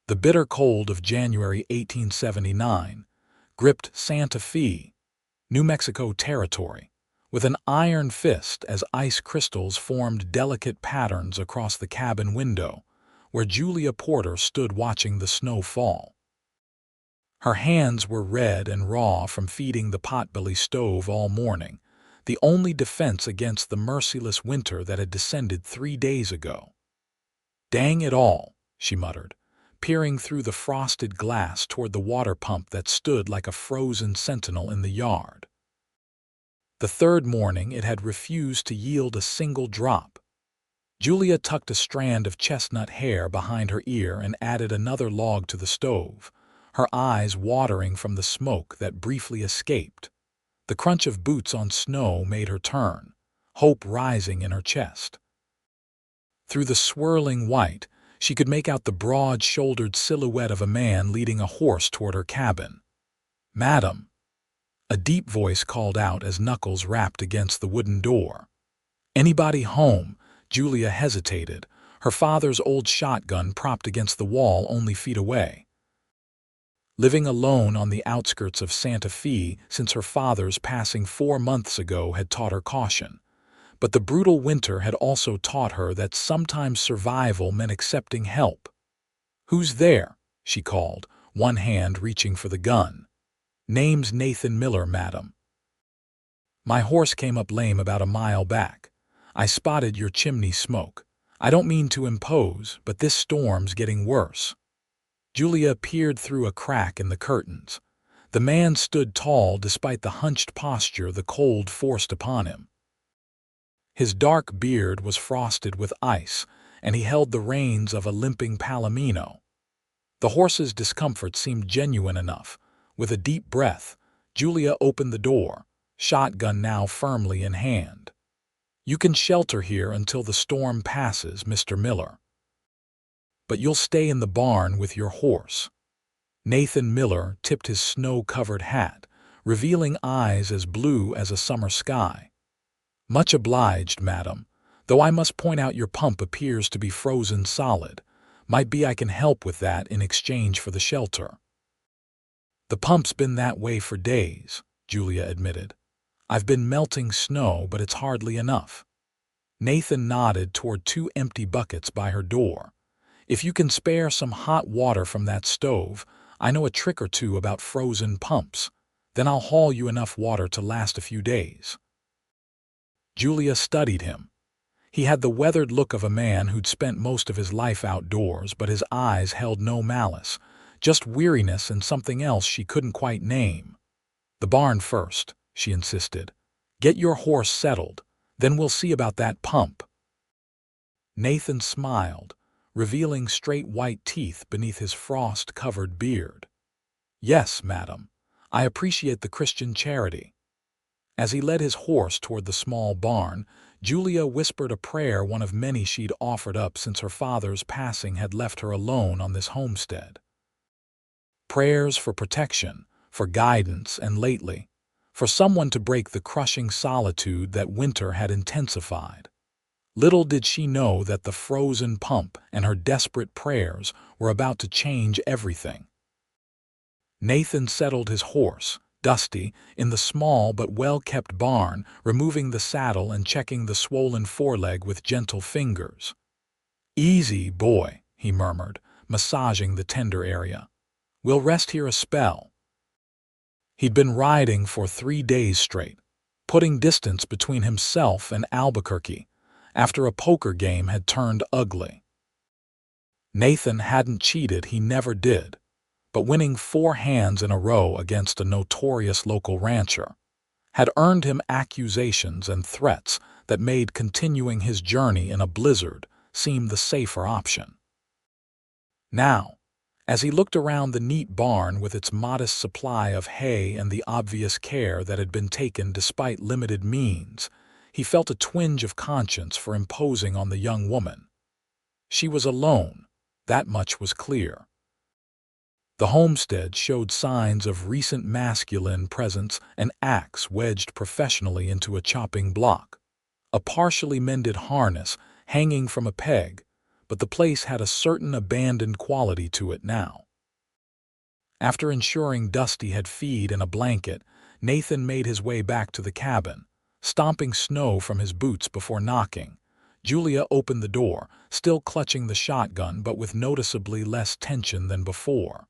The bitter cold of January 1879 gripped Santa Fe, New Mexico territory, with an iron fist as ice crystals formed delicate patterns across the cabin window, where Julia Porter stood watching the snow fall. Her hands were red and raw from feeding the potbelly stove all morning, the only defense against the merciless winter that had descended 3 days ago. "Dang it all," she muttered, peering through the frosted glass toward the water pump that stood like a frozen sentinel in the yard. The third morning it had refused to yield a single drop. Julia tucked a strand of chestnut hair behind her ear and added another log to the stove, her eyes watering from the smoke that briefly escaped. The crunch of boots on snow made her turn, hope rising in her chest. Through the swirling white, she could make out the broad-shouldered silhouette of a man leading a horse toward her cabin. "Madam," a deep voice called out as knuckles rapped against the wooden door. "Anybody home?" Julia hesitated, her father's old shotgun propped against the wall only feet away. Living alone on the outskirts of Santa Fe since her father's passing 4 months ago had taught her caution. But the brutal winter had also taught her that sometimes survival meant accepting help. "Who's there?" she called, one hand reaching for the gun. "Name's Nathan Miller, madam. My horse came up lame about a mile back. I spotted your chimney smoke. I don't mean to impose, but this storm's getting worse." Julia peered through a crack in the curtains. The man stood tall despite the hunched posture the cold forced upon him. His dark beard was frosted with ice, and he held the reins of a limping palomino. The horse's discomfort seemed genuine enough. With a deep breath, Julia opened the door, shotgun now firmly in hand. "You can shelter here until the storm passes, Mr. Miller. But you'll stay in the barn with your horse." Nathan Miller tipped his snow-covered hat, revealing eyes as blue as a summer sky. "Much obliged, madam, though I must point out your pump appears to be frozen solid. Might be I can help with that in exchange for the shelter." "The pump's been that way for days," Julia admitted. "I've been melting snow, but it's hardly enough." Nathan nodded toward 2 empty buckets by her door. "If you can spare some hot water from that stove, I know a trick or two about frozen pumps. Then I'll haul you enough water to last a few days." Julia studied him. He had the weathered look of a man who'd spent most of his life outdoors, but his eyes held no malice, just weariness and something else she couldn't quite name. "The barn first," she insisted. "Get your horse settled, then we'll see about that pump." Nathan smiled, revealing straight white teeth beneath his frost-covered beard. "Yes, madam, I appreciate the Christian charity." As he led his horse toward the small barn, Julia whispered a prayer, one of many she'd offered up since her father's passing had left her alone on this homestead. Prayers for protection, for guidance, and lately, for someone to break the crushing solitude that winter had intensified. Little did she know that the frozen pump and her desperate prayers were about to change everything. Nathan settled his horse, Dusty, in the small but well-kept barn, removing the saddle and checking the swollen foreleg with gentle fingers. "Easy, boy," he murmured, massaging the tender area. "We'll rest here a spell." He'd been riding for 3 days straight, putting distance between himself and Albuquerque, after a poker game had turned ugly. Nathan hadn't cheated, he never did, but winning 4 hands in a row against a notorious local rancher had earned him accusations and threats that made continuing his journey in a blizzard seem the safer option. Now, as he looked around the neat barn with its modest supply of hay and the obvious care that had been taken despite limited means, he felt a twinge of conscience for imposing on the young woman. She was alone, that much was clear. The homestead showed signs of recent masculine presence, an axe wedged professionally into a chopping block, a partially mended harness hanging from a peg, but the place had a certain abandoned quality to it now. After ensuring Dusty had feed and a blanket, Nathan made his way back to the cabin, stomping snow from his boots before knocking. Julia opened the door, still clutching the shotgun but with noticeably less tension than before.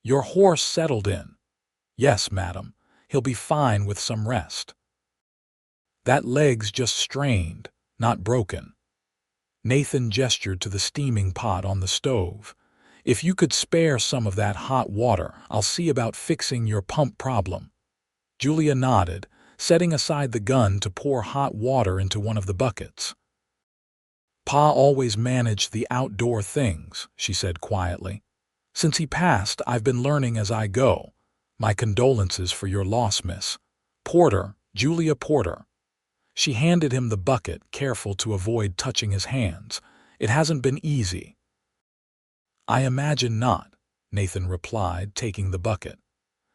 "Your horse settled in?" "Yes, madam. He'll be fine with some rest." "That leg's just strained, not broken." Nathan gestured to the steaming pot on the stove. "If you could spare some of that hot water, I'll see about fixing your pump problem." Julia nodded, setting aside the gun to pour hot water into one of the buckets. "Pa always managed the outdoor things," she said quietly. "Since he passed, I've been learning as I go. My condolences for your loss, Miss Porter, Julia Porter." She handed him the bucket, careful to avoid touching his hands. "It hasn't been easy." "I imagine not," Nathan replied, taking the bucket.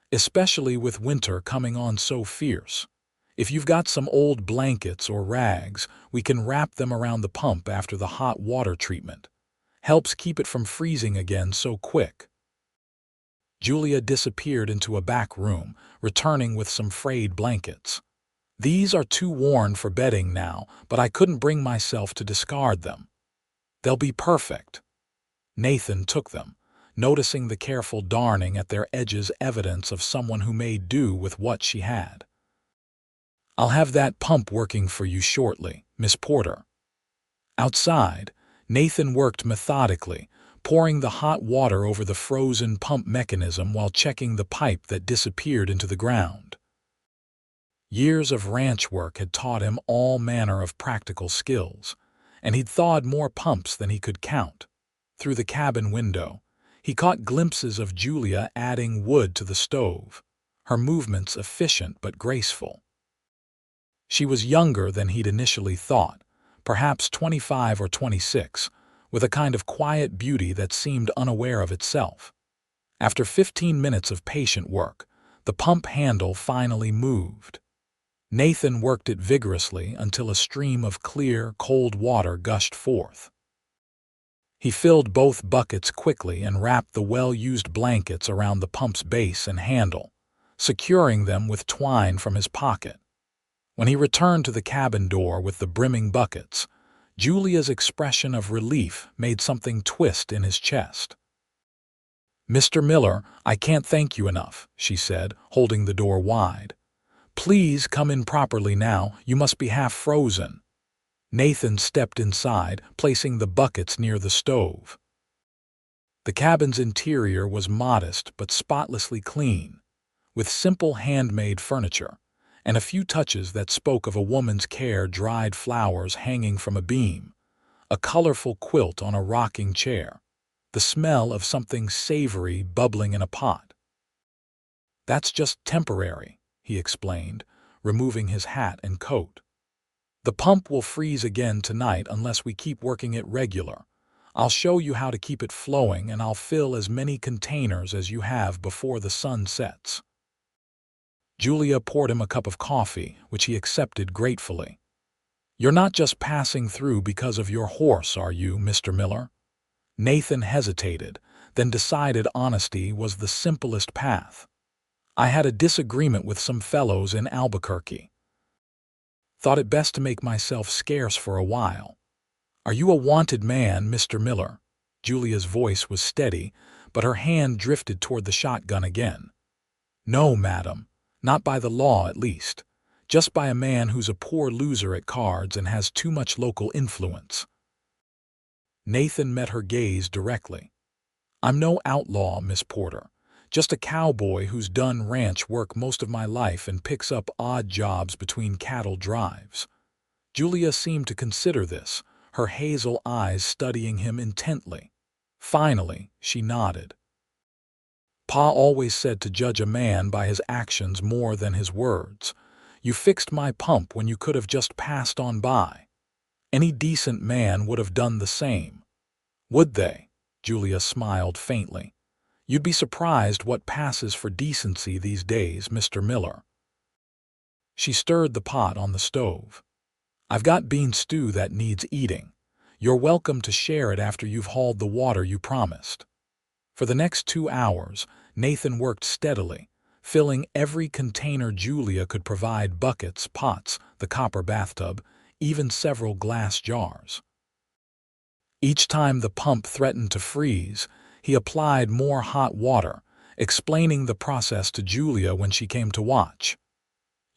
"Especially with winter coming on so fierce. If you've got some old blankets or rags, we can wrap them around the pump after the hot water treatment. Helps keep it from freezing again so quick." Julia disappeared into a back room, returning with some frayed blankets. "These are too worn for bedding now, but I couldn't bring myself to discard them. They'll be perfect." Nathan took them, noticing the careful darning at their edges, evidence of someone who made do with what she had. "I'll have that pump working for you shortly, Miss Porter." Outside, Nathan worked methodically, pouring the hot water over the frozen pump mechanism while checking the pipe that disappeared into the ground. Years of ranch work had taught him all manner of practical skills, and he'd thawed more pumps than he could count. Through the cabin window, he caught glimpses of Julia adding wood to the stove, her movements efficient but graceful. She was younger than he'd initially thought, perhaps 25 or 26, with a kind of quiet beauty that seemed unaware of itself. After 15 minutes of patient work, the pump handle finally moved. Nathan worked it vigorously until a stream of clear, cold water gushed forth. He filled both buckets quickly and wrapped the well-used blankets around the pump's base and handle, securing them with twine from his pocket. When he returned to the cabin door with the brimming buckets, Julia's expression of relief made something twist in his chest. "Mr. Miller, I can't thank you enough," she said, holding the door wide. "Please come in properly now, you must be half frozen." Nathan stepped inside, placing the buckets near the stove. The cabin's interior was modest but spotlessly clean, with simple handmade furniture, and a few touches that spoke of a woman's care: dried flowers hanging from a beam, a colorful quilt on a rocking chair, the smell of something savory bubbling in a pot. "That's just temporary," he explained, removing his hat and coat. "The pump will freeze again tonight unless we keep working it regular. I'll show you how to keep it flowing, and I'll fill as many containers as you have before the sun sets." Julia poured him a cup of coffee, which he accepted gratefully. "You're not just passing through because of your horse, are you, Mr. Miller?" Nathan hesitated, then decided honesty was the simplest path. "I had a disagreement with some fellows in Albuquerque. Thought it best to make myself scarce for a while." "Are you a wanted man, Mr. Miller?" Julia's voice was steady, but her hand drifted toward the shotgun again. "No, madam. Not by the law, at least. Just by a man who's a poor loser at cards and has too much local influence." Nathan met her gaze directly. "I'm no outlaw, Miss Porter. Just a cowboy who's done ranch work most of my life and picks up odd jobs between cattle drives." Julia seemed to consider this, her hazel eyes studying him intently. Finally, she nodded. "Pa always said to judge a man by his actions more than his words. You fixed my pump when you could have just passed on by. Any decent man would have done the same." "Would they?" Julia smiled faintly. "You'd be surprised what passes for decency these days, Mr. Miller." She stirred the pot on the stove. "I've got bean stew that needs eating. You're welcome to share it after you've hauled the water you promised. For the next 2 hours, Nathan worked steadily, filling every container Julia could provide: buckets, pots, the copper bathtub, even several glass jars. Each time the pump threatened to freeze, he applied more hot water, explaining the process to Julia when she came to watch.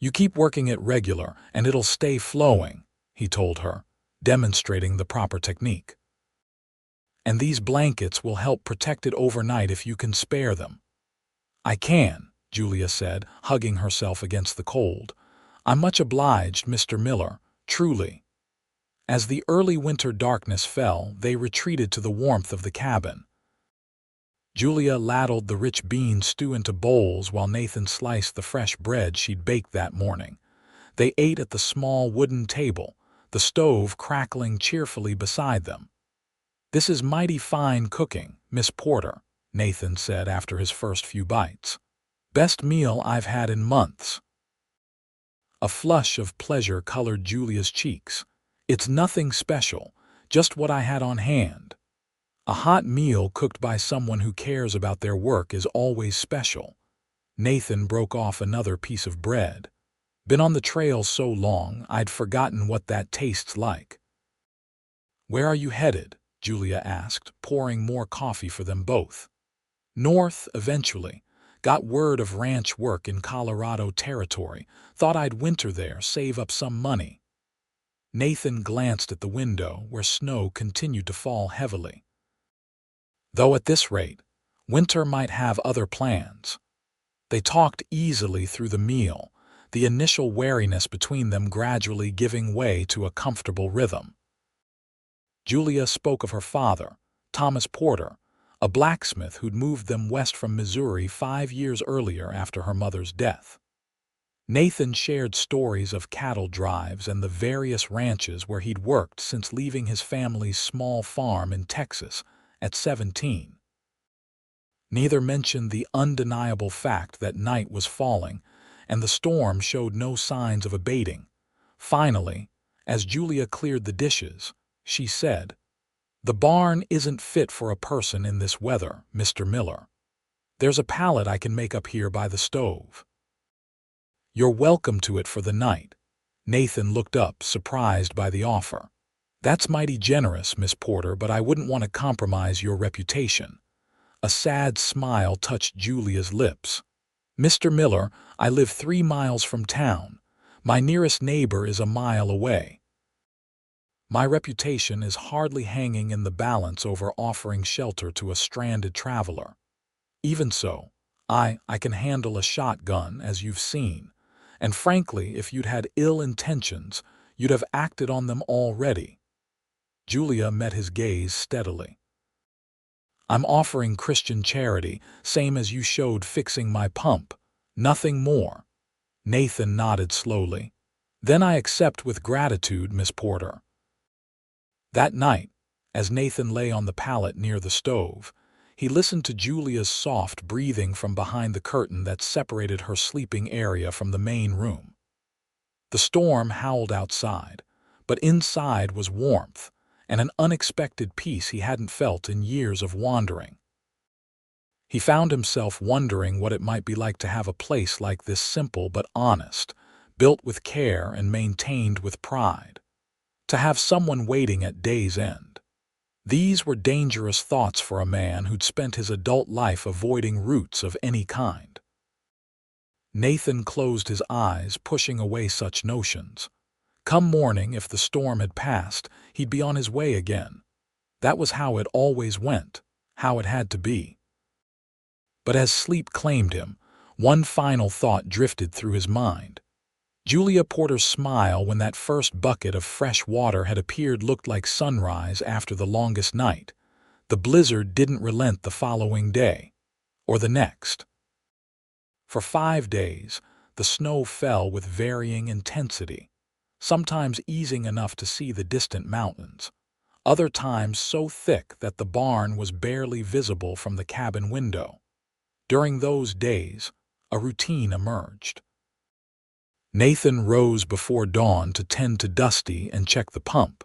"You keep working it regular, and it'll stay flowing," he told her, demonstrating the proper technique. "And these blankets will help protect it overnight if you can spare them." "I can," Julia said, hugging herself against the cold. "I'm much obliged, Mr. Miller, truly." As the early winter darkness fell, they retreated to the warmth of the cabin. Julia ladled the rich bean stew into bowls while Nathan sliced the fresh bread she'd baked that morning. They ate at the small wooden table, the stove crackling cheerfully beside them. "This is mighty fine cooking, Miss Porter," Nathan said after his first few bites. "Best meal I've had in months." A flush of pleasure colored Julia's cheeks. "It's nothing special, just what I had on hand." A hot meal cooked by someone who cares about their work is always special. Nathan broke off another piece of bread. "Been on the trail so long, I'd forgotten what that tastes like." "Where are you headed?" Julia asked, pouring more coffee for them both. "North, eventually. Got word of ranch work in Colorado Territory. Thought I'd winter there, save up some money." Nathan glanced at the window, where snow continued to fall heavily. Though at this rate, Winter might have other plans. They talked easily through the meal, the initial wariness between them gradually giving way to a comfortable rhythm. Julia spoke of her father, Thomas Porter, a blacksmith who'd moved them west from Missouri 5 years earlier after her mother's death. Nathan shared stories of cattle drives and the various ranches where he'd worked since leaving his family's small farm in Texas at 17. Neither mentioned the undeniable fact that night was falling and the storm showed no signs of abating. Finally, as Julia cleared the dishes, she said, "The barn isn't fit for a person in this weather, Mr. Miller. There's a pallet I can make up here by the stove." "You're welcome to it for the night." Nathan looked up, surprised by the offer. "That's mighty generous, Miss Porter, but I wouldn't want to compromise your reputation." A sad smile touched Julia's lips. "Mr. Miller, I live 3 miles from town. My nearest neighbor is a mile away. My reputation is hardly hanging in the balance over offering shelter to a stranded traveler. Even so, I can handle a shotgun, as you've seen. And frankly, if you'd had ill intentions, you'd have acted on them already." Julia met his gaze steadily. "I'm offering Christian charity, same as you showed fixing my pump. Nothing more." Nathan nodded slowly. "Then I accept with gratitude, Miss Porter." That night, as Nathan lay on the pallet near the stove, he listened to Julia's soft breathing from behind the curtain that separated her sleeping area from the main room. The storm howled outside, but inside was warmth and an unexpected peace he hadn't felt in years of wandering. He found himself wondering what it might be like to have a place like this, simple but honest, built with care and maintained with pride. To have someone waiting at day's end. These were dangerous thoughts for a man who'd spent his adult life avoiding roots of any kind. Nathan closed his eyes, pushing away such notions. Come morning, if the storm had passed, he'd be on his way again. That was how it always went, how it had to be. But as sleep claimed him, one final thought drifted through his mind. Julia Porter's smile when that first bucket of fresh water had appeared looked like sunrise after the longest night. The blizzard didn't relent the following day, or the next. For 5 days, the snow fell with varying intensity, sometimes easing enough to see the distant mountains, other times so thick that the barn was barely visible from the cabin window. During those days, a routine emerged. Nathan rose before dawn to tend to Dusty and check the pump.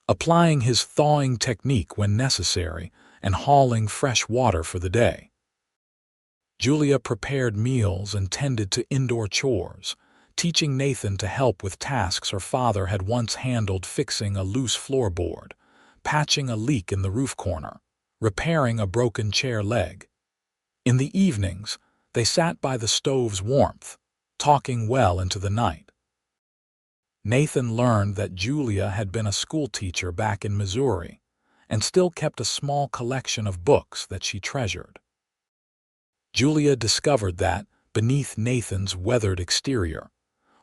applying his thawing technique when necessary and hauling fresh water for the day. Julia prepared meals and tended to indoor chores, teaching Nathan to help with tasks her father had once handled, fixing a loose floorboard, patching a leak in the roof corner, repairing a broken chair leg. In the evenings, they sat by the stove's warmth, talking well into the night. Nathan learned that Julia had been a schoolteacher back in Missouri and still kept a small collection of books that she treasured. Julia discovered that, beneath Nathan's weathered exterior,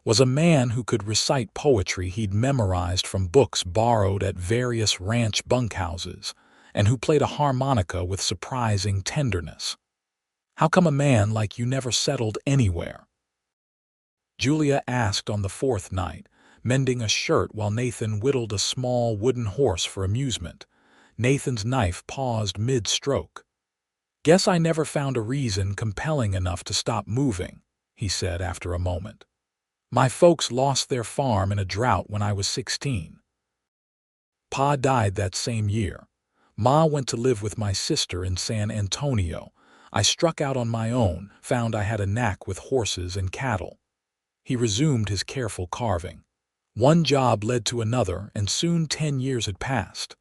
was a man who could recite poetry he'd memorized from books borrowed at various ranch bunkhouses and who played a harmonica with surprising tenderness. "How come a man like you never settled anywhere?" Julia asked on the fourth night, mending a shirt while Nathan whittled a small wooden horse for amusement. Nathan's knife paused mid-stroke. "Guess I never found a reason compelling enough to stop moving," he said after a moment. "My folks lost their farm in a drought when I was 16. Pa died that same year. Ma went to live with my sister in San Antonio. I struck out on my own, found I had a knack with horses and cattle." He resumed his careful carving. One job led to another, and soon 10 years had passed.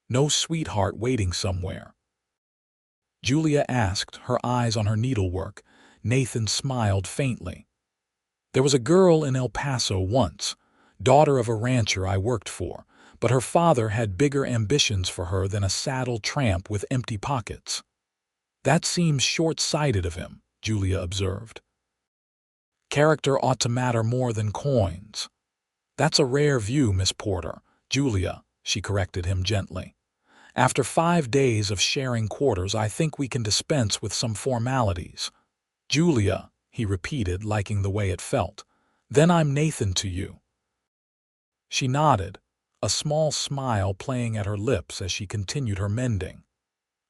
No sweetheart waiting somewhere? Julia asked, her eyes on her needlework. Nathan smiled faintly. "There was a girl in El Paso once, daughter of a rancher I worked for, but her father had bigger ambitions for her than a saddle tramp with empty pockets." "That seems short-sighted of him," Julia observed. "Character ought to matter more than coins." "That's a rare view, Miss Porter." "Julia," she corrected him gently. "After 5 days of sharing quarters, I think we can dispense with some formalities." "Julia," he repeated, liking the way it felt. "Then I'm Nathan to you." She nodded, a small smile playing at her lips as she continued her mending.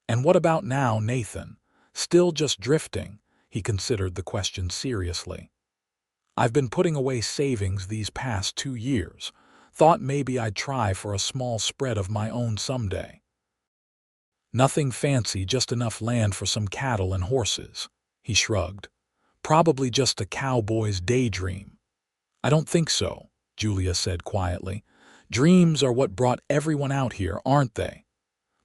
"And what about now, Nathan? Still just drifting?" He considered the question seriously. "I've been putting away savings these past 2 years. Thought maybe I'd try for a small spread of my own someday." "Nothing fancy, just enough land for some cattle and horses." He shrugged. "Probably just a cowboy's daydream." "I don't think so," Julia said quietly. "Dreams are what brought everyone out here, aren't they?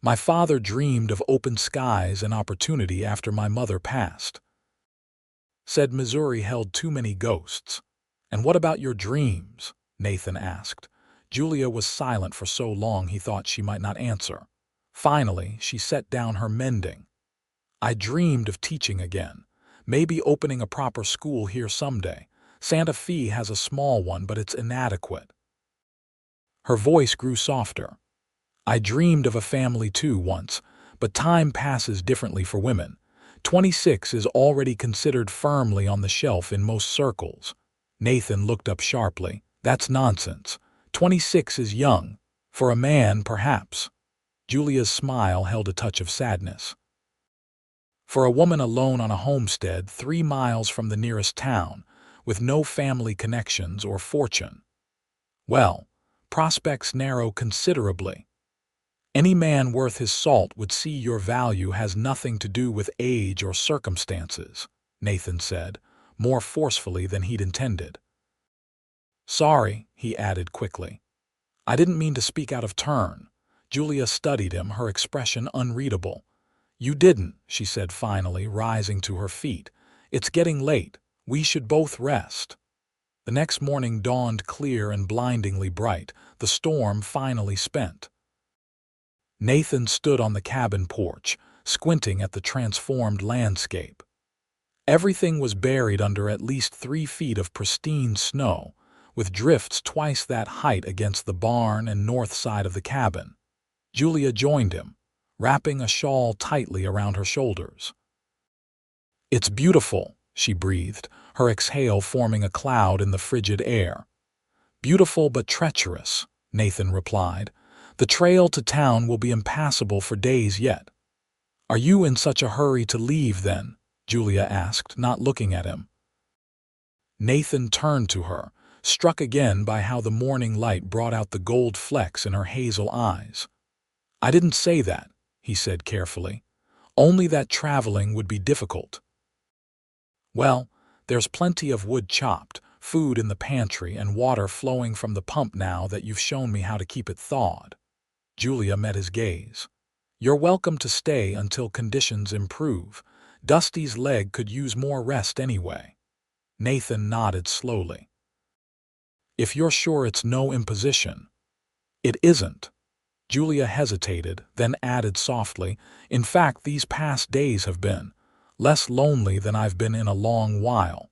My father dreamed of open skies and opportunity after my mother passed. Said Missouri held too many ghosts." "And what about your dreams?" Nathan asked. Julia was silent for so long he thought she might not answer. Finally, she set down her mending. "I dreamed of teaching again. Maybe opening a proper school here someday. Santa Fe has a small one, but it's inadequate." Her voice grew softer. "I dreamed of a family too once, but time passes differently for women. 26 is already considered firmly on the shelf in most circles." Nathan looked up sharply. "That's nonsense. 26 is young. For a man, perhaps." Julia's smile held a touch of sadness. "For a woman alone on a homestead 3 miles from the nearest town, with no family connections or fortune. Well, prospects narrow considerably. Any man worth his salt would see your value has nothing to do with age or circumstances," Nathan said, more forcefully than he'd intended. "Sorry," he added quickly. "I didn't mean to speak out of turn." Julia studied him, her expression unreadable. "You didn't," she said finally, rising to her feet. "It's getting late. We should both rest." The next morning dawned clear and blindingly bright, the storm finally spent. Nathan stood on the cabin porch, squinting at the transformed landscape. Everything was buried under at least 3 feet of pristine snow, with drifts twice that height against the barn and north side of the cabin. Julia joined him, wrapping a shawl tightly around her shoulders. "It's beautiful," she breathed, her exhale forming a cloud in the frigid air. "Beautiful but treacherous," Nathan replied. "The trail to town will be impassable for days yet." "Are you in such a hurry to leave, then?" Julia asked, not looking at him. Nathan turned to her, struck again by how the morning light brought out the gold flecks in her hazel eyes. "I didn't say that," he said carefully. "Only that traveling would be difficult." "Well, there's plenty of wood chopped, food in the pantry, and water flowing from the pump now that you've shown me how to keep it thawed." Julia met his gaze. "You're welcome to stay until conditions improve. Dusty's leg could use more rest anyway." Nathan nodded slowly. "If you're sure it's no imposition." "It isn't." Julia hesitated, then added softly, "In fact, these past days have been less lonely than I've been in a long while."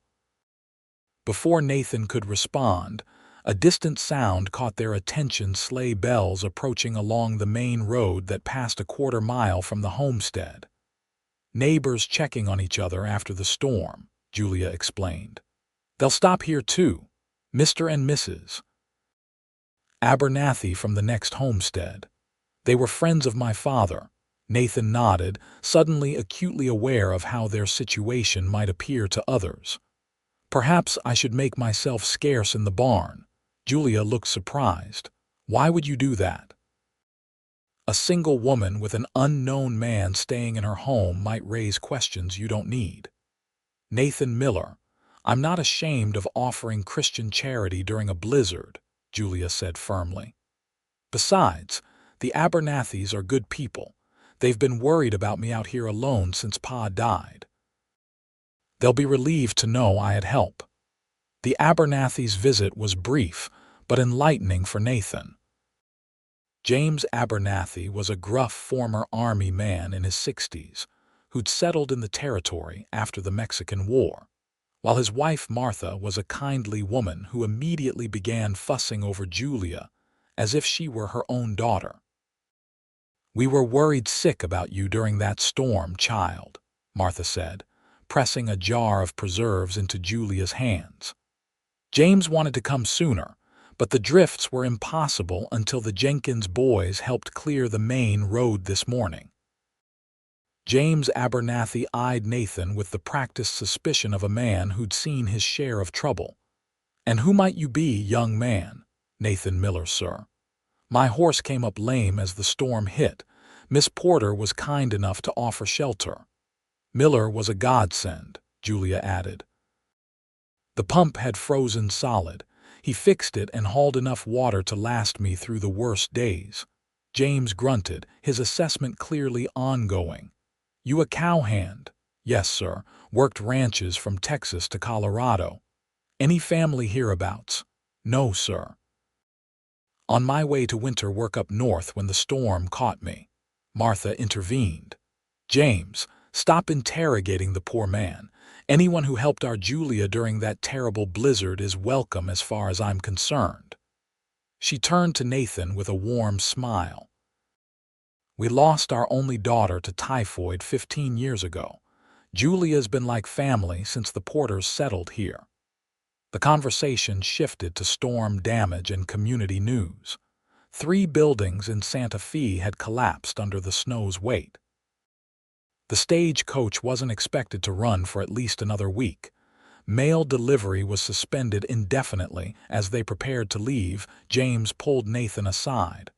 Before Nathan could respond, a distant sound caught their attention: sleigh bells approaching along the main road that passed a quarter-mile from the homestead. "Neighbors checking on each other after the storm," Julia explained. "They'll stop here too. Mr. and Mrs. Abernathy from the next homestead. They were friends of my father." Nathan nodded, suddenly acutely aware of how their situation might appear to others. "Perhaps I should make myself scarce in the barn." Julia looked surprised. "Why would you do that?" "A single woman with an unknown man staying in her home might raise questions you don't need." "Nathan Miller, I'm not ashamed of offering Christian charity during a blizzard," Julia said firmly. "Besides, the Abernathys are good people. They've been worried about me out here alone since Pa died. They'll be relieved to know I had help." The Abernathys' visit was brief, but enlightening for Nathan. James Abernathy was a gruff former Army man in his 60s who'd settled in the territory after the Mexican War, while his wife Martha was a kindly woman who immediately began fussing over Julia as if she were her own daughter. "We were worried sick about you during that storm, child," Martha said, pressing a jar of preserves into Julia's hands. "James wanted to come sooner, but the drifts were impossible until the Jenkins boys helped clear the main road this morning." James Abernathy eyed Nathan with the practiced suspicion of a man who'd seen his share of trouble. "And who might you be, young man?" "Nathan Miller, sir. My horse came up lame as the storm hit. Miss Porter was kind enough to offer shelter." "Miller was a godsend," Julia added. "The pump had frozen solid. He fixed it and hauled enough water to last me through the worst days." James grunted, his assessment clearly ongoing. "You a cowhand?" "Yes, sir. Worked ranches from Texas to Colorado." "Any family hereabouts?" "No, sir. On my way to winter work up north when the storm caught me." Martha intervened. "James, stop interrogating the poor man. Anyone who helped our Julia during that terrible blizzard is welcome as far as I'm concerned." She turned to Nathan with a warm smile. "We lost our only daughter to typhoid 15 years ago. Julia's been like family since the Porters settled here." The conversation shifted to storm damage and community news. 3 buildings in Santa Fe had collapsed under the snow's weight. The stagecoach wasn't expected to run for at least another week. Mail delivery was suspended indefinitely. As they prepared to leave, James pulled Nathan aside.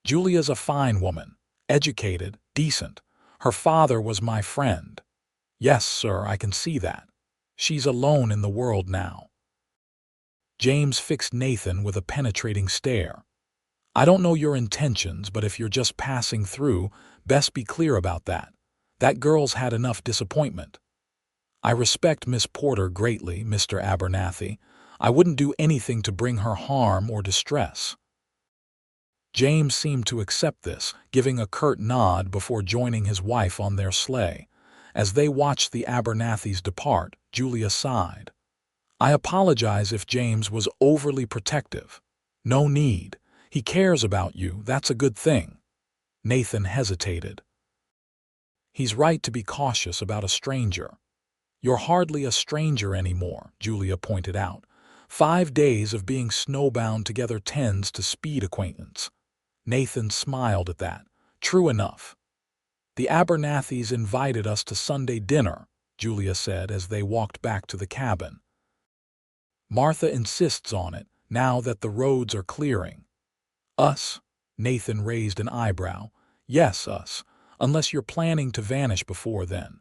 "Julia's a fine woman, educated, decent. Her father was my friend." "Yes, sir, I can see that. She's alone in the world now." James fixed Nathan with a penetrating stare. "I don't know your intentions, but if you're just passing through, best be clear about that. That girl's had enough disappointment." "I respect Miss Porter greatly, Mr. Abernathy. I wouldn't do anything to bring her harm or distress." James seemed to accept this, giving a curt nod before joining his wife on their sleigh. As they watched the Abernathys depart, Julia sighed. "I apologize if James was overly protective." "No need. He cares about you, that's a good thing." Nathan hesitated. "He's right to be cautious about a stranger." "You're hardly a stranger anymore," Julia pointed out. 5 days of being snowbound together tends to speed acquaintance." Nathan smiled at that. "True enough." "The Abernathys invited us to Sunday dinner," Julia said as they walked back to the cabin. Martha insists on it, now that the roads are clearing. Us? Nathan raised an eyebrow. Yes, us, unless you're planning to vanish before then.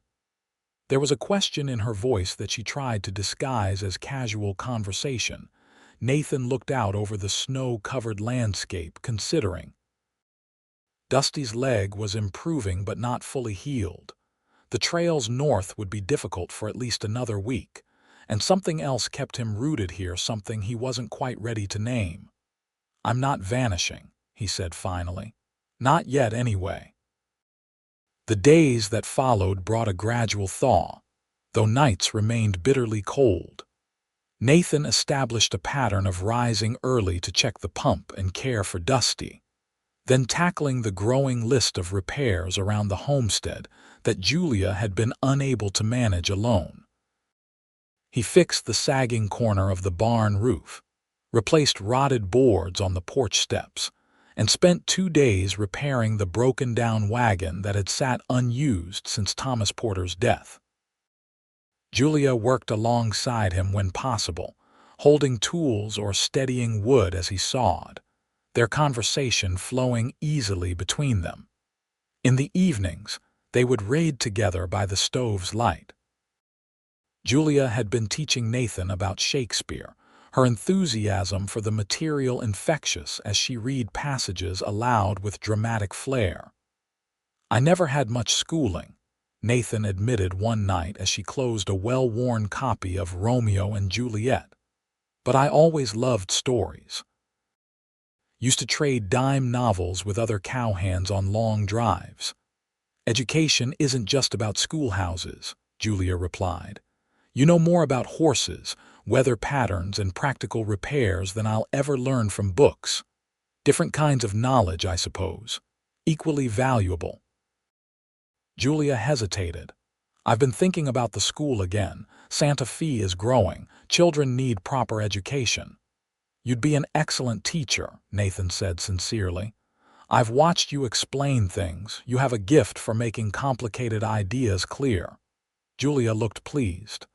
There was a question in her voice that she tried to disguise as casual conversation. Nathan looked out over the snow-covered landscape, considering. Dusty's leg was improving but not fully healed. The trails north would be difficult for at least another week, and something else kept him rooted here, something he wasn't quite ready to name. "I'm not vanishing," he said finally. "Not yet, anyway." The days that followed brought a gradual thaw, though nights remained bitterly cold. Nathan established a pattern of rising early to check the pump and care for Dusty, then tackling the growing list of repairs around the homestead that Julia had been unable to manage alone. He fixed the sagging corner of the barn roof, replaced rotted boards on the porch steps, and spent 2 days repairing the broken-down wagon that had sat unused since Thomas Porter's death. Julia worked alongside him when possible, holding tools or steadying wood as he sawed, their conversation flowing easily between them. In the evenings, they would raid together by the stove's light. Julia had been teaching Nathan about Shakespeare, her enthusiasm for the material infectious as she read passages aloud with dramatic flair. "I never had much schooling," Nathan admitted one night as she closed a well-worn copy of Romeo and Juliet. "But I always loved stories. Used to trade dime novels with other cowhands on long drives." "Education isn't just about schoolhouses," Julia replied. "You know more about horses, weather patterns, and practical repairs than I'll ever learn from books. Different kinds of knowledge, I suppose. Equally valuable." Julia hesitated. "I've been thinking about the school again. Santa Fe is growing. Children need proper education." "You'd be an excellent teacher," Nathan said sincerely. "I've watched you explain things. You have a gift for making complicated ideas clear." Julia looked pleased.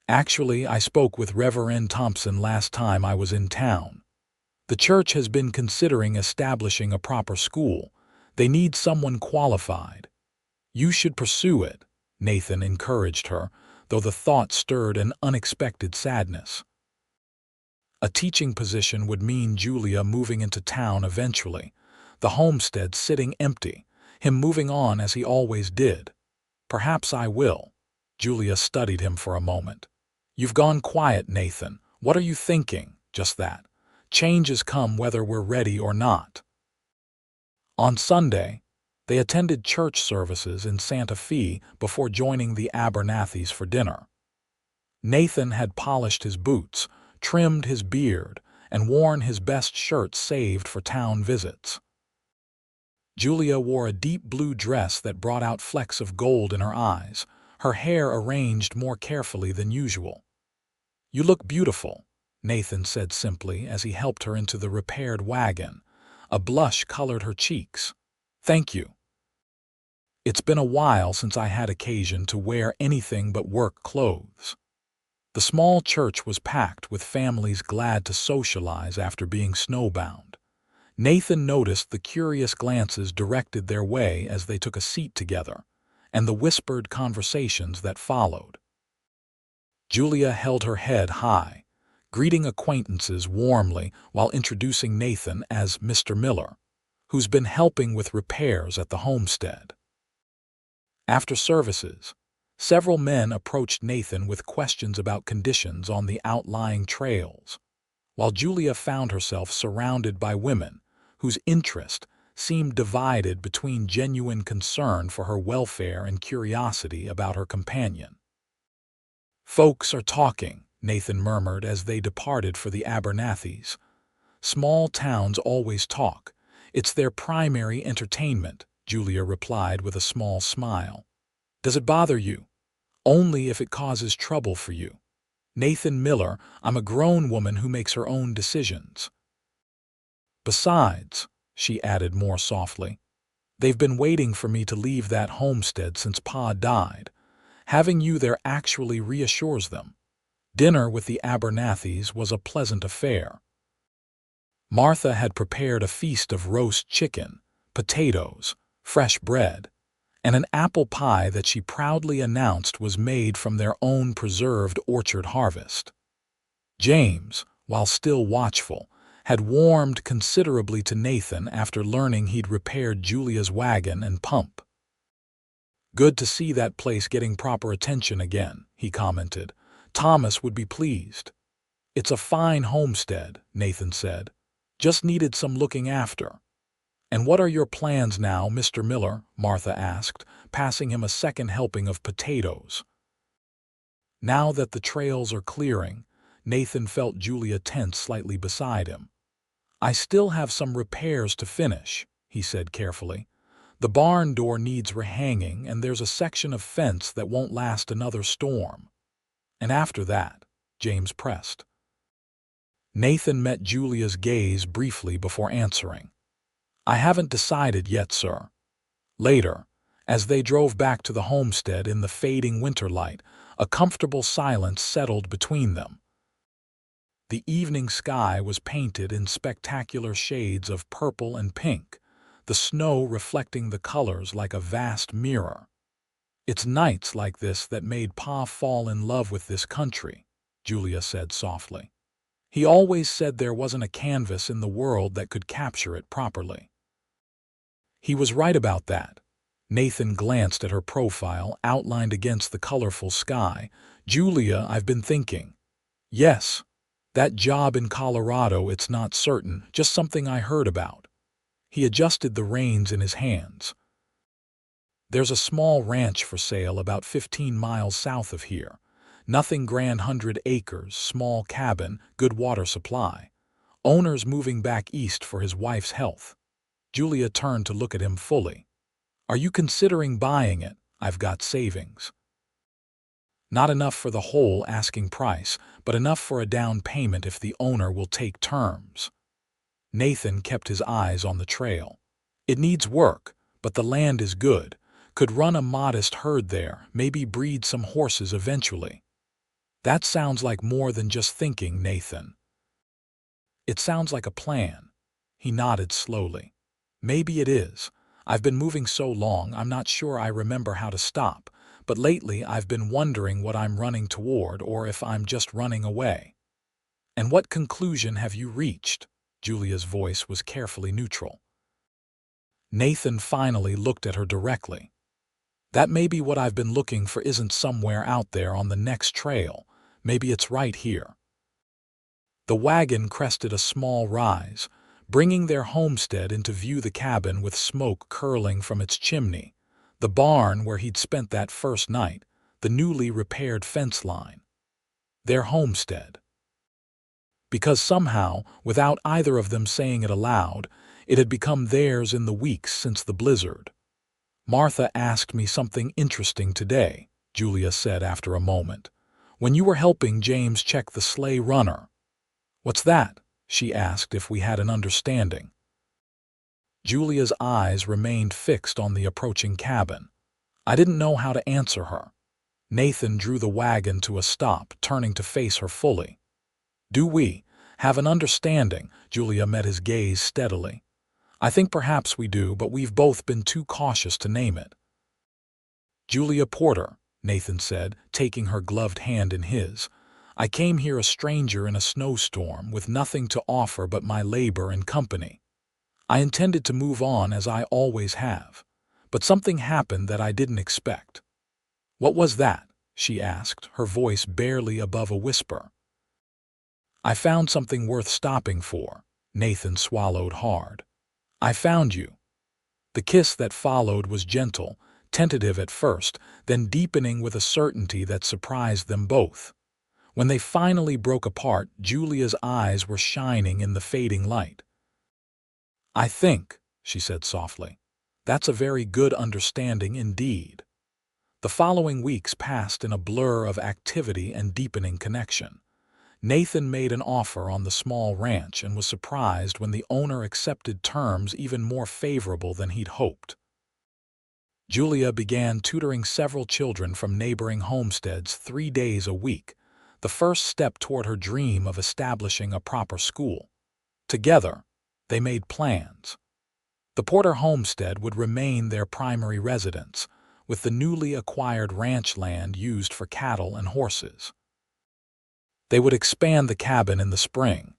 "Actually, I spoke with Reverend Thompson last time I was in town. The church has been considering establishing a proper school. They need someone qualified. You should pursue it," Nathan encouraged her, though the thought stirred an unexpected sadness. A teaching position would mean Julia moving into town eventually, the homestead sitting empty, him moving on as he always did. "Perhaps I will." Julia studied him for a moment. "You've gone quiet, Nathan. What are you thinking?" "Just that. Changes come whether we're ready or not." On Sunday, they attended church services in Santa Fe before joining the Abernathys for dinner. Nathan had polished his boots, trimmed his beard, and worn his best shirt saved for town visits. Julia wore a deep blue dress that brought out flecks of gold in her eyes, her hair arranged more carefully than usual. "You look beautiful," Nathan said simply as he helped her into the repaired wagon. A blush colored her cheeks. "Thank you. It's been a while since I had occasion to wear anything but work clothes." The small church was packed with families glad to socialize after being snowbound. Nathan noticed the curious glances directed their way as they took a seat together, and the whispered conversations that followed. Julia held her head high, greeting acquaintances warmly while introducing Nathan as Mr. Miller, who's been helping with repairs at the homestead. After services, several men approached Nathan with questions about conditions on the outlying trails, while Julia found herself surrounded by women whose interest seemed divided between genuine concern for her welfare and curiosity about her companion. "Folks are talking," Nathan murmured as they departed for the Abernathys. "Small towns always talk. It's their primary entertainment," Julia replied with a small smile. "Does it bother you?" "Only if it causes trouble for you. Nathan Miller, I'm a grown woman who makes her own decisions. Besides," she added more softly, "they've been waiting for me to leave that homestead since Pa died. Having you there actually reassures them." Dinner with the Abernathys was a pleasant affair. Martha had prepared a feast of roast chicken, potatoes, fresh bread, and an apple pie that she proudly announced was made from their own preserved orchard harvest. James, while still watchful, had warmed considerably to Nathan after learning he'd repaired Julia's wagon and pump. "Good to see that place getting proper attention again," he commented. "Thomas would be pleased." "It's a fine homestead," Nathan said. "Just needed some looking after." "And what are your plans now, Mr. Miller?" Martha asked, passing him a second helping of potatoes. Now that the trails are clearing, Nathan felt Julia tense slightly beside him. "I still have some repairs to finish," he said carefully. "The barn door needs rehanging, and there's a section of fence that won't last another storm." "And after that?" James pressed. Nathan met Julia's gaze briefly before answering. "I haven't decided yet, sir." Later, as they drove back to the homestead in the fading winter light, a comfortable silence settled between them. The evening sky was painted in spectacular shades of purple and pink, the snow reflecting the colors like a vast mirror. "It's nights like this that made Pa fall in love with this country," Julia said softly. "He always said there wasn't a canvas in the world that could capture it properly." He was right about that. Nathan glanced at her profile outlined against the colorful sky. "Julia, I've been thinking. Yes, that job in Colorado, it's not certain, just something I heard about." He adjusted the reins in his hands. "There's a small ranch for sale about 15 miles south of here. Nothing grand, 100 acres, small cabin, good water supply. Owner's moving back east for his wife's health." Julia turned to look at him fully. "Are you considering buying it? I've got savings." "Not enough for the whole asking price, but enough for a down payment if the owner will take terms." Nathan kept his eyes on the trail. "It needs work, but the land is good. Could run a modest herd there, maybe breed some horses eventually." "That sounds like more than just thinking, Nathan." "It sounds like a plan." He nodded slowly. "Maybe it is. I've been moving so long I'm not sure I remember how to stop, but lately I've been wondering what I'm running toward or if I'm just running away." "And what conclusion have you reached?" Julia's voice was carefully neutral. Nathan finally looked at her directly. "That maybe what I've been looking for isn't somewhere out there on the next trail. Maybe it's right here." The wagon crested a small rise, bringing their homestead into view, the cabin with smoke curling from its chimney, the barn where he'd spent that first night, the newly repaired fence line. Their homestead. Because somehow, without either of them saying it aloud, it had become theirs in the weeks since the blizzard. "Martha asked me something interesting today," Julia said after a moment. "When you were helping James check the sleigh runner." "What's that?" she asked if we had an understanding. Julia's eyes remained fixed on the approaching cabin. I didn't know how to answer her. Nathan drew the wagon to a stop, turning to face her fully. "Do we have an understanding?" Julia met his gaze steadily. "I think perhaps we do, but we've both been too cautious to name it." "Julia Porter," Nathan said, taking her gloved hand in his. "I came here a stranger in a snowstorm with nothing to offer but my labor and company. I intended to move on as I always have, but something happened that I didn't expect." "What was that?" she asked, her voice barely above a whisper. "I found something worth stopping for." Nathan swallowed hard. "I found you." The kiss that followed was gentle, tentative at first, then deepening with a certainty that surprised them both. When they finally broke apart, Julia's eyes were shining in the fading light. "I think," she said softly, "that's a very good understanding indeed." The following weeks passed in a blur of activity and deepening connection. Nathan made an offer on the small ranch and was surprised when the owner accepted terms even more favorable than he'd hoped. Julia began tutoring several children from neighboring homesteads 3 days a week, the first step toward her dream of establishing a proper school. Together, they made plans. The Porter homestead would remain their primary residence, with the newly acquired ranch land used for cattle and horses. They would expand the cabin in the spring,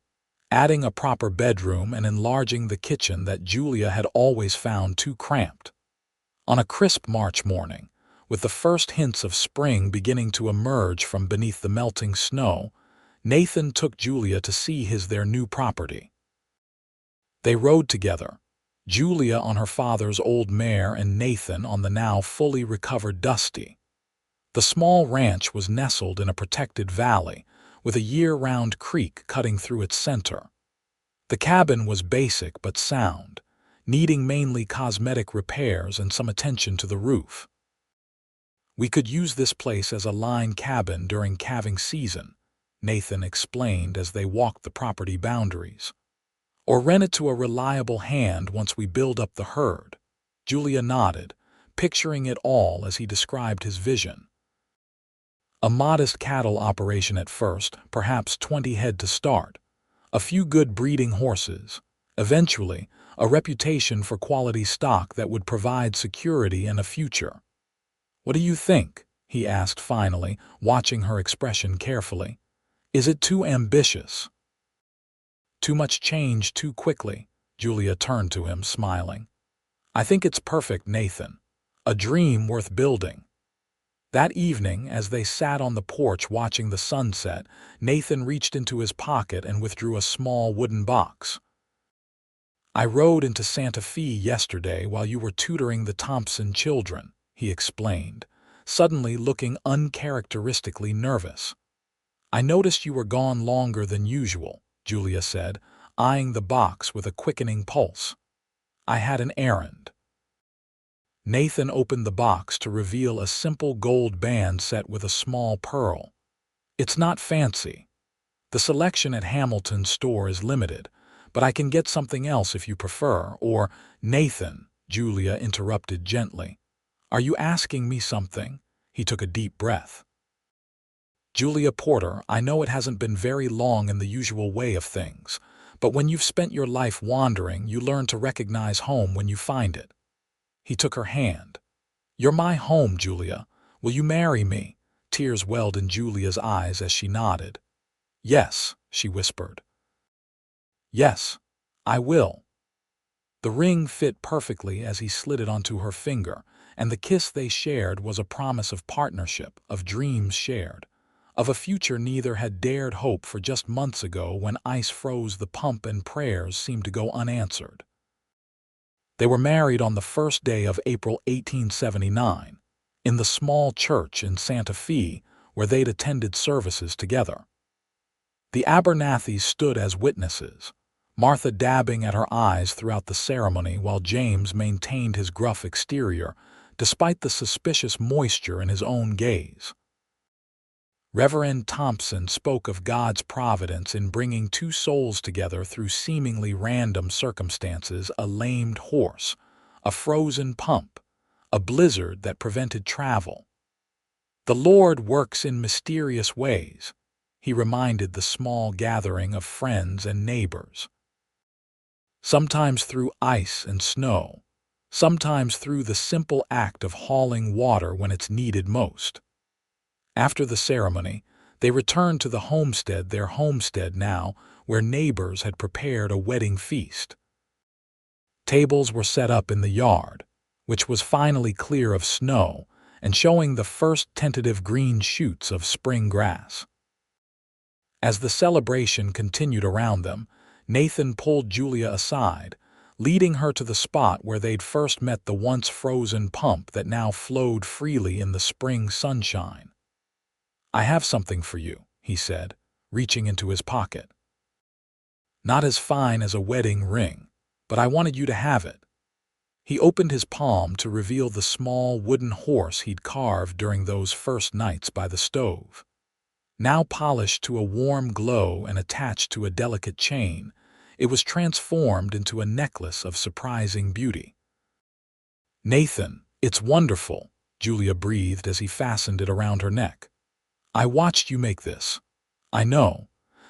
adding a proper bedroom and enlarging the kitchen that Julia had always found too cramped. On a crisp March morning, with the first hints of spring beginning to emerge from beneath the melting snow, Nathan took Julia to see their new property. They rode together, Julia on her father's old mare and Nathan on the now fully recovered Dusty. The small ranch was nestled in a protected valley, with a year-round creek cutting through its center. The cabin was basic but sound, needing mainly cosmetic repairs and some attention to the roof. "We could use this place as a line cabin during calving season," Nathan explained as they walked the property boundaries. "Or rent it to a reliable hand once we build up the herd." Julia nodded, picturing it all as he described his vision. A modest cattle operation at first, perhaps 20 head to start, a few good breeding horses, eventually a reputation for quality stock that would provide security and a future. "What do you think?" he asked finally, watching her expression carefully. "Is it too ambitious?" "Too much change too quickly," Julia turned to him, smiling. "I think it's perfect, Nathan. A dream worth building." That evening, as they sat on the porch watching the sunset, Nathan reached into his pocket and withdrew a small wooden box. "I rode into Santa Fe yesterday while you were tutoring the Thompson children," he explained, suddenly looking uncharacteristically nervous. "I noticed you were gone longer than usual," Julia said, eyeing the box with a quickening pulse. "I had an errand." Nathan opened the box to reveal a simple gold band set with a small pearl. "It's not fancy. The selection at Hamilton's store is limited, but I can get something else if you prefer, or—" "Nathan," Julia interrupted gently. "Are you asking me something?" He took a deep breath. "Julia Porter, I know it hasn't been very long in the usual way of things, but when you've spent your life wandering, you learn to recognize home when you find it." He took her hand. "You're my home, Julia. Will you marry me?" Tears welled in Julia's eyes as she nodded. "Yes," she whispered. "Yes, I will." The ring fit perfectly as he slid it onto her finger, and the kiss they shared was a promise of partnership, of dreams shared, of a future neither had dared hope for just months ago when ice froze the pump and prayers seemed to go unanswered. They were married on the first day of April 1879, in the small church in Santa Fe where they'd attended services together. The Abernathys stood as witnesses, Martha dabbing at her eyes throughout the ceremony while James maintained his gruff exterior, despite the suspicious moisture in his own gaze. Reverend Thompson spoke of God's providence in bringing two souls together through seemingly random circumstances: a lamed horse, a frozen pump, a blizzard that prevented travel. "The Lord works in mysterious ways," he reminded the small gathering of friends and neighbors. "Sometimes through ice and snow, sometimes through the simple act of hauling water when it's needed most." After the ceremony, they returned to the homestead, their homestead now, where neighbors had prepared a wedding feast. Tables were set up in the yard, which was finally clear of snow and showing the first tentative green shoots of spring grass. As the celebration continued around them, Nathan pulled Julia aside, leading her to the spot where they'd first met the once frozen pump that now flowed freely in the spring sunshine. "I have something for you," he said, reaching into his pocket. "Not as fine as a wedding ring, but I wanted you to have it." He opened his palm to reveal the small wooden horse he'd carved during those first nights by the stove. Now polished to a warm glow and attached to a delicate chain, it was transformed into a necklace of surprising beauty. "Nathan, it's wonderful," Julia breathed as he fastened it around her neck. "I watched you make this." I know.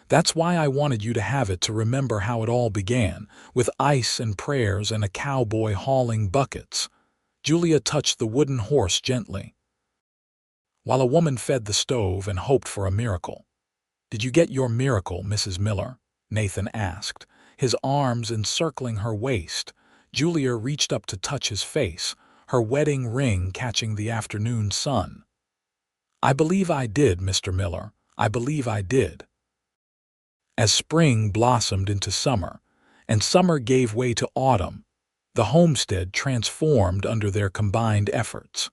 That's why I wanted you to have it to remember how it all began, with ice and prayers and a cowboy hauling buckets. Julia touched the wooden horse gently, while a woman fed the stove and hoped for a miracle. "Did you get your miracle, Mrs. Miller?" Nathan asked, his arms encircling her waist. Julia reached up to touch his face, her wedding ring catching the afternoon sun. "I believe I did, Mr. Miller. I believe I did." As spring blossomed into summer, and summer gave way to autumn, the homestead transformed under their combined efforts.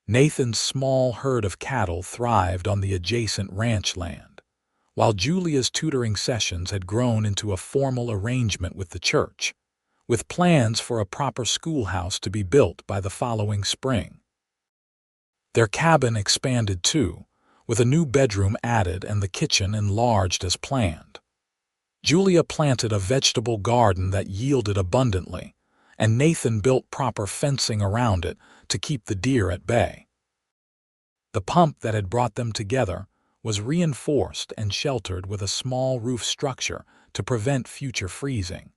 Nathan's small herd of cattle thrived on the adjacent ranch land, while Julia's tutoring sessions had grown into a formal arrangement with the church, with plans for a proper schoolhouse to be built by the following spring. Their cabin expanded too, with a new bedroom added and the kitchen enlarged as planned. Julia planted a vegetable garden that yielded abundantly, and Nathan built proper fencing around it to keep the deer at bay. The pump that had brought them together was reinforced and sheltered with a small roof structure to prevent future freezing.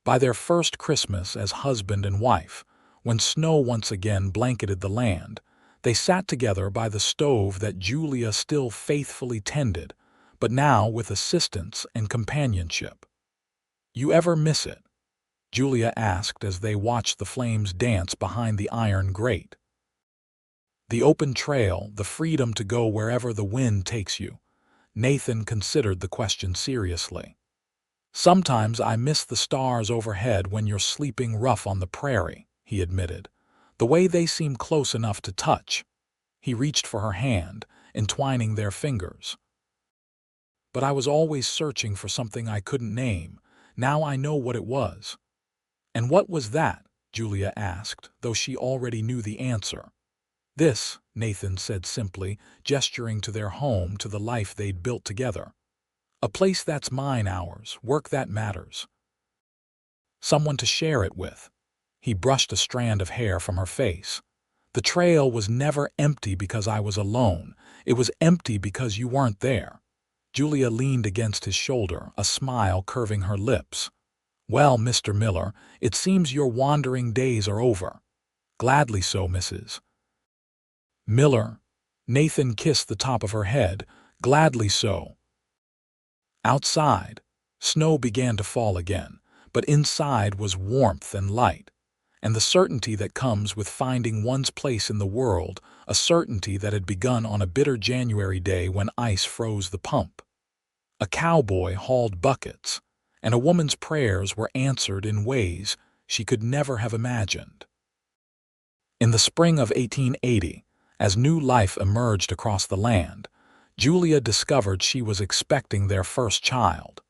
By their first Christmas as husband and wife, when snow once again blanketed the land, they sat together by the stove that Julia still faithfully tended, but now with assistance and companionship. "You ever miss it?" Julia asked as they watched the flames dance behind the iron grate. "The open trail, the freedom to go wherever the wind takes you." Nathan considered the question seriously. "Sometimes I miss the stars overhead when you're sleeping rough on the prairie," he admitted. "The way they seem close enough to touch." He reached for her hand, entwining their fingers. "But I was always searching for something I couldn't name. Now I know what it was." "And what was that?" Julia asked, though she already knew the answer. "This," Nathan said simply, gesturing to their home, to the life they'd built together. "A place that's mine, ours, work that matters. Someone to share it with." He brushed a strand of hair from her face. "The trail was never empty because I was alone. It was empty because you weren't there." Julia leaned against his shoulder, a smile curving her lips. "Well, Mr. Miller, it seems your wandering days are over." "Gladly so, Mrs. Miller." Nathan kissed the top of her head. "Gladly so." Outside, snow began to fall again, but inside was warmth and light, and the certainty that comes with finding one's place in the world, a certainty that had begun on a bitter January day when ice froze the pump. A cowboy hauled buckets, and a woman's prayers were answered in ways she could never have imagined. In the spring of 1880, as new life emerged across the land, Julia discovered she was expecting their first child.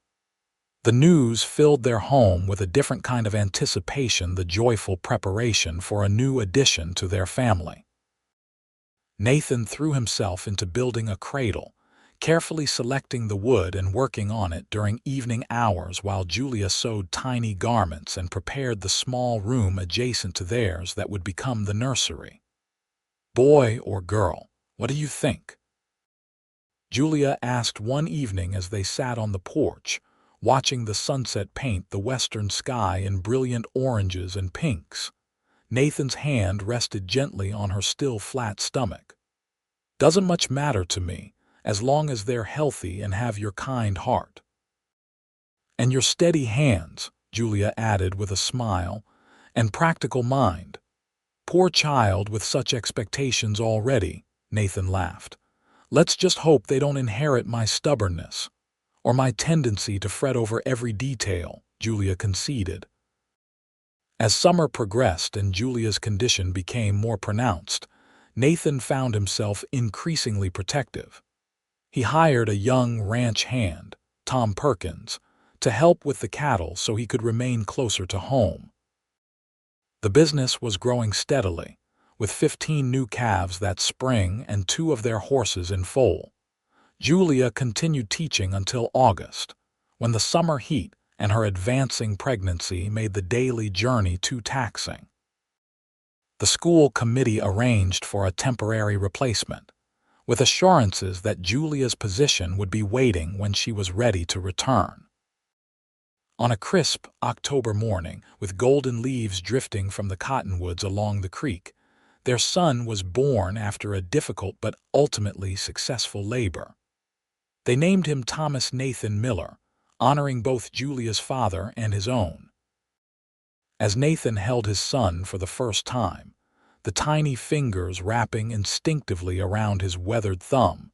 The news filled their home with a different kind of anticipation, the joyful preparation for a new addition to their family. Nathan threw himself into building a cradle, carefully selecting the wood and working on it during evening hours while Julia sewed tiny garments and prepared the small room adjacent to theirs that would become the nursery. "Boy or girl, what do you think?" Julia asked one evening as they sat on the porch, watching the sunset paint the western sky in brilliant oranges and pinks. Nathan's hand rested gently on her still flat stomach. "Doesn't much matter to me, as long as they're healthy and have your kind heart." "And your steady hands," Julia added with a smile, "and practical mind." "Poor child with such expectations already," Nathan laughed. "Let's just hope they don't inherit my stubbornness, or my tendency to fret over every detail," Julia conceded. As summer progressed and Julia's condition became more pronounced, Nathan found himself increasingly protective. He hired a young ranch hand, Tom Perkins, to help with the cattle so he could remain closer to home. The business was growing steadily, with 15 new calves that spring and 2 of their horses in foal. Julia continued teaching until August, when the summer heat and her advancing pregnancy made the daily journey too taxing. The school committee arranged for a temporary replacement, with assurances that Julia's position would be waiting when she was ready to return. On a crisp October morning, with golden leaves drifting from the cottonwoods along the creek, their son was born after a difficult but ultimately successful labor. They named him Thomas Nathan Miller, honoring both Julia's father and his own. As Nathan held his son for the first time, the tiny fingers wrapping instinctively around his weathered thumb,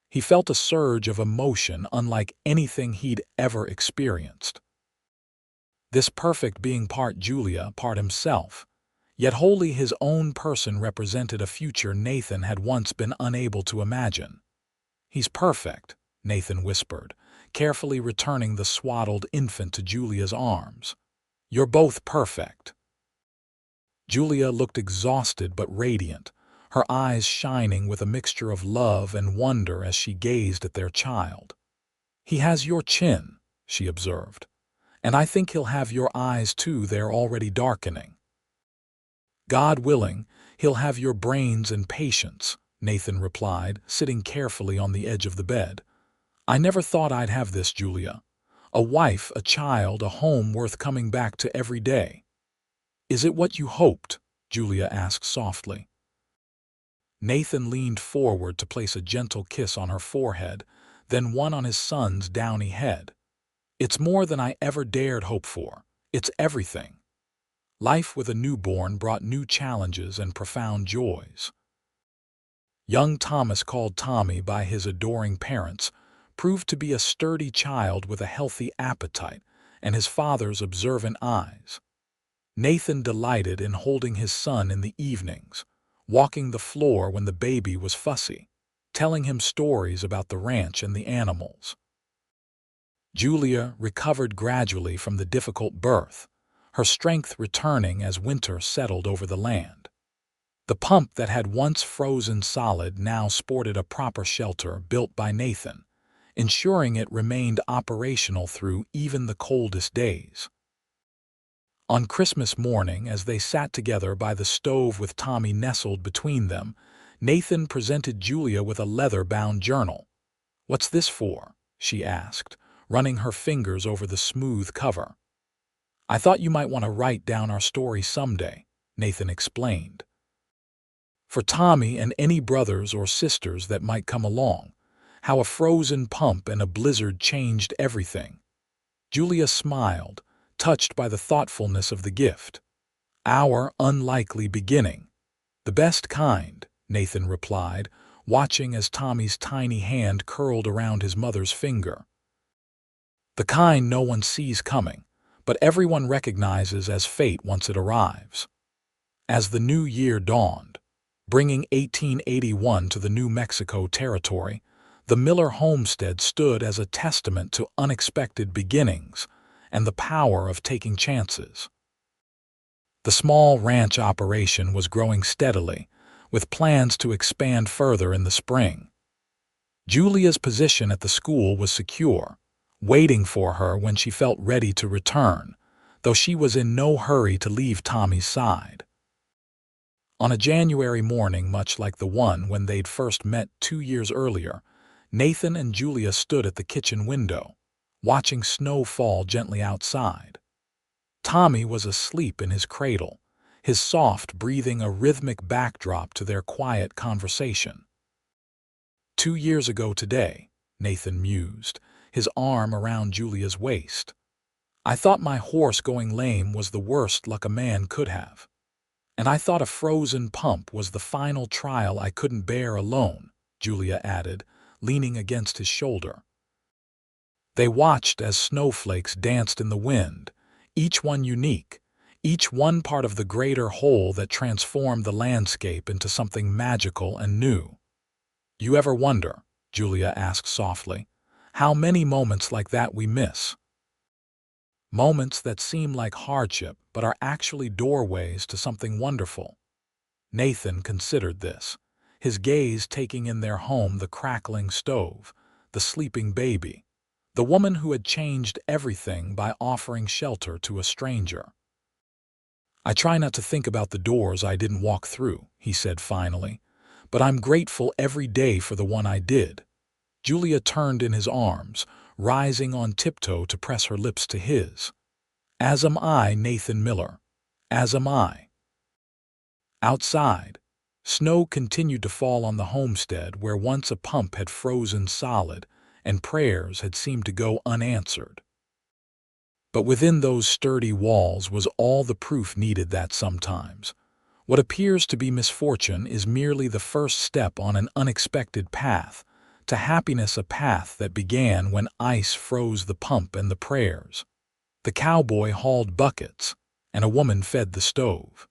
he felt a surge of emotion unlike anything he'd ever experienced. This perfect being part Julia, part himself, yet wholly his own person, represented a future Nathan had once been unable to imagine. "He's perfect," Nathan whispered, carefully returning the swaddled infant to Julia's arms. "You're both perfect." Julia looked exhausted but radiant, her eyes shining with a mixture of love and wonder as she gazed at their child. "He has your chin," she observed, "and I think he'll have your eyes too. They're already darkening." "God willing, he'll have your brains and patience," Nathan replied, sitting carefully on the edge of the bed. "I never thought I'd have this, Julia. A wife, a child, a home worth coming back to every day." "Is it what you hoped?" Julia asked softly. Nathan leaned forward to place a gentle kiss on her forehead, then one on his son's downy head. "It's more than I ever dared hope for. It's everything." Life with a newborn brought new challenges and profound joys. Young Thomas, called Tommy by his adoring parents, proved to be a sturdy child with a healthy appetite and his father's observant eyes. Nathan delighted in holding his son in the evenings, walking the floor when the baby was fussy, telling him stories about the ranch and the animals. Julia recovered gradually from the difficult birth, her strength returning as winter settled over the land. The pump that had once frozen solid now sported a proper shelter built by Nathan, ensuring it remained operational through even the coldest days. On Christmas morning, as they sat together by the stove with Tommy nestled between them, Nathan presented Julia with a leather-bound journal. "What's this for?" she asked, running her fingers over the smooth cover. "I thought you might want to write down our story someday," Nathan explained. "For Tommy and any brothers or sisters that might come along, how a frozen pump and a blizzard changed everything." Julia smiled, touched by the thoughtfulness of the gift. "Our unlikely beginning." "The best kind," Nathan replied, watching as Tommy's tiny hand curled around his mother's finger. "The kind no one sees coming, but everyone recognizes as fate once it arrives." As the new year dawned, bringing 1881 to the New Mexico territory, the Miller homestead stood as a testament to unexpected beginnings and the power of taking chances. The small ranch operation was growing steadily, with plans to expand further in the spring. Julia's position at the school was secure, waiting for her when she felt ready to return, though she was in no hurry to leave Tommy's side. On a January morning much like the one when they'd first met 2 years earlier, Nathan and Julia stood at the kitchen window, watching snow fall gently outside. Tommy was asleep in his cradle, his soft breathing a rhythmic backdrop to their quiet conversation. "2 years ago today," Nathan mused, his arm around Julia's waist. "I thought my horse going lame was the worst luck a man could have. And I thought a frozen pump was the final trial I couldn't bear alone," Julia added, leaning against his shoulder. They watched as snowflakes danced in the wind, each one unique, each one part of the greater whole that transformed the landscape into something magical and new. "You ever wonder," Julia asked softly, "how many moments like that we miss? Moments that seem like hardship but are actually doorways to something wonderful." Nathan considered this, his gaze taking in their home, the crackling stove, the sleeping baby, the woman who had changed everything by offering shelter to a stranger. "I try not to think about the doors I didn't walk through," he said finally, but I'm grateful every day for the one I did." Julia turned in his arms, rising on tiptoe to press her lips to his. "As am I, Nathan Miller. As am I." Outside, snow continued to fall on the homestead where once a pump had frozen solid and prayers had seemed to go unanswered. But within those sturdy walls was all the proof needed that sometimes what appears to be misfortune is merely the first step on an unexpected path to happiness, a path that began when ice froze the pump and the prayers. The cowboy hauled buckets, and a woman fed the stove.